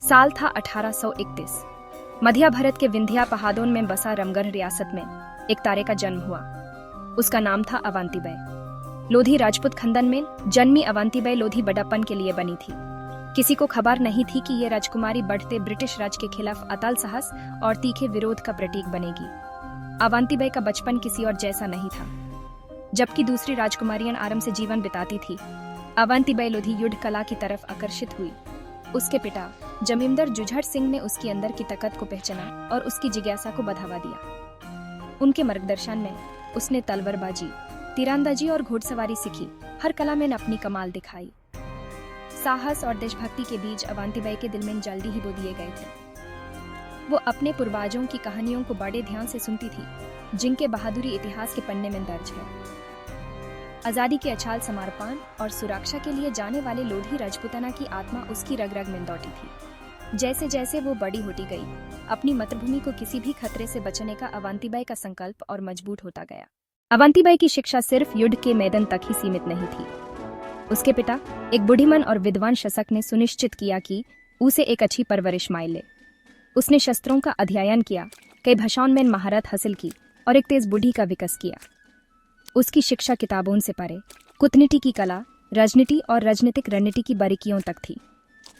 साल था 1831। मध्य भारत के विंध्या पहाड़ों में बसा रामगढ़ रियासत में एक तारे का जन्म हुआ। उसका नाम था अवंतीबाई। लोधी राजपूत खानदान में जन्मी अवंतीबाई लोधी बड़प्पन के लिए बनी थी। किसी को खबर नहीं थी कि ये राजकुमारी बढ़ते ब्रिटिश राज के खिलाफ अटल साहस और तीखे विरोध का प्रतीक बनेगी। अवंतीबाई का बचपन किसी और जैसा नहीं था। जबकि दूसरी राजकुमारियां आराम से जीवन बिताती थी, अवंतीबाई लोधी युद्ध कला की तरफ आकर्षित हुई। उसके पिता जमींदार जुझार सिंह ने उसकी अंदर की ताकत को पहचाना और उसकी जिज्ञासा को बढ़ावा दिया। उनके मार्गदर्शन में उसने तलवारबाजी, तीरंदाजी और घोड़सवारी सीखी। हर कला में अपनी कमाल दिखाई। साहस और देशभक्ति के बीज अवंतीबाई के दिल में जल्दी ही बो दिए गए थे। वो अपने पूर्वजों की कहानियों को बड़े ध्यान से सुनती थी, जिनके बहादुरी इतिहास के पन्ने में दर्ज है। आजादी के अछाल समर्पण और सुरक्षा के लिए जाने वाले लोधी राजपूताना की आत्मा उसकी रग रग में दौड़ी थी। जैसे जैसे वो बड़ी होती गई, अपनी मातृभूमि को किसी भी खतरे से बचाने का अवंतीबाई का संकल्प और मजबूत होता गया। अवंतीबाई की शिक्षा सिर्फ युद्ध के मैदान तक ही सीमित नहीं थी। उसके पिता एक बुद्धिमान और विद्वान शासक ने सुनिश्चित किया कि उसे एक अच्छी परवरिश मिले। उसने शस्त्रों का अध्ययन किया, कई भाषाओं में महारत हासिल की और एक तेज बुद्धि का विकास किया। उसकी शिक्षा किताबों से परे कूटनीति की कला, राजनीति और राजनीतिक रणनीति की बारीकियों तक थी।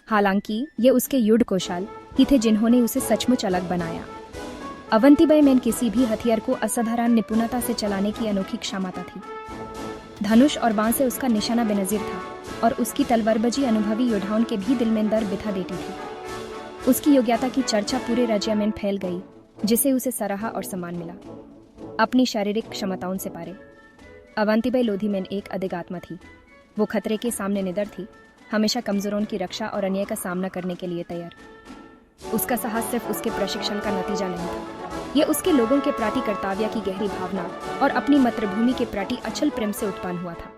हालांकि ये उसके युद्ध कौशल ही थे जिन्होंने उसे सचमुच अलग बनाया। अवंतीबाई में किसी भी हथियार को असाधारण निपुणता से चलाने की अनोखी क्षमता थी। धनुष और बाण से उसका निशाना बेनजीर था और उसकी तलवारबाजी अनुभवी योद्धाओं के भी दिल में दर्द बिठा देती थी। उसकी योग्यता की चर्चा पूरे राज्य में फैल गई, जिसे उसे सराहा और सम्मान मिला। अपनी शारीरिक क्षमताओं से पारे अवंतीबाई लोधी में एक अदिग आत्मा थी। वो खतरे के सामने निडर थी, हमेशा कमजोरों की रक्षा और अन्याय का सामना करने के लिए तैयार। उसका साहस सिर्फ उसके प्रशिक्षण का नतीजा नहीं था, यह उसके लोगों के प्रति कर्तव्य की गहरी भावना और अपनी मातृभूमि के प्रति अचल प्रेम से उत्पन्न हुआ था।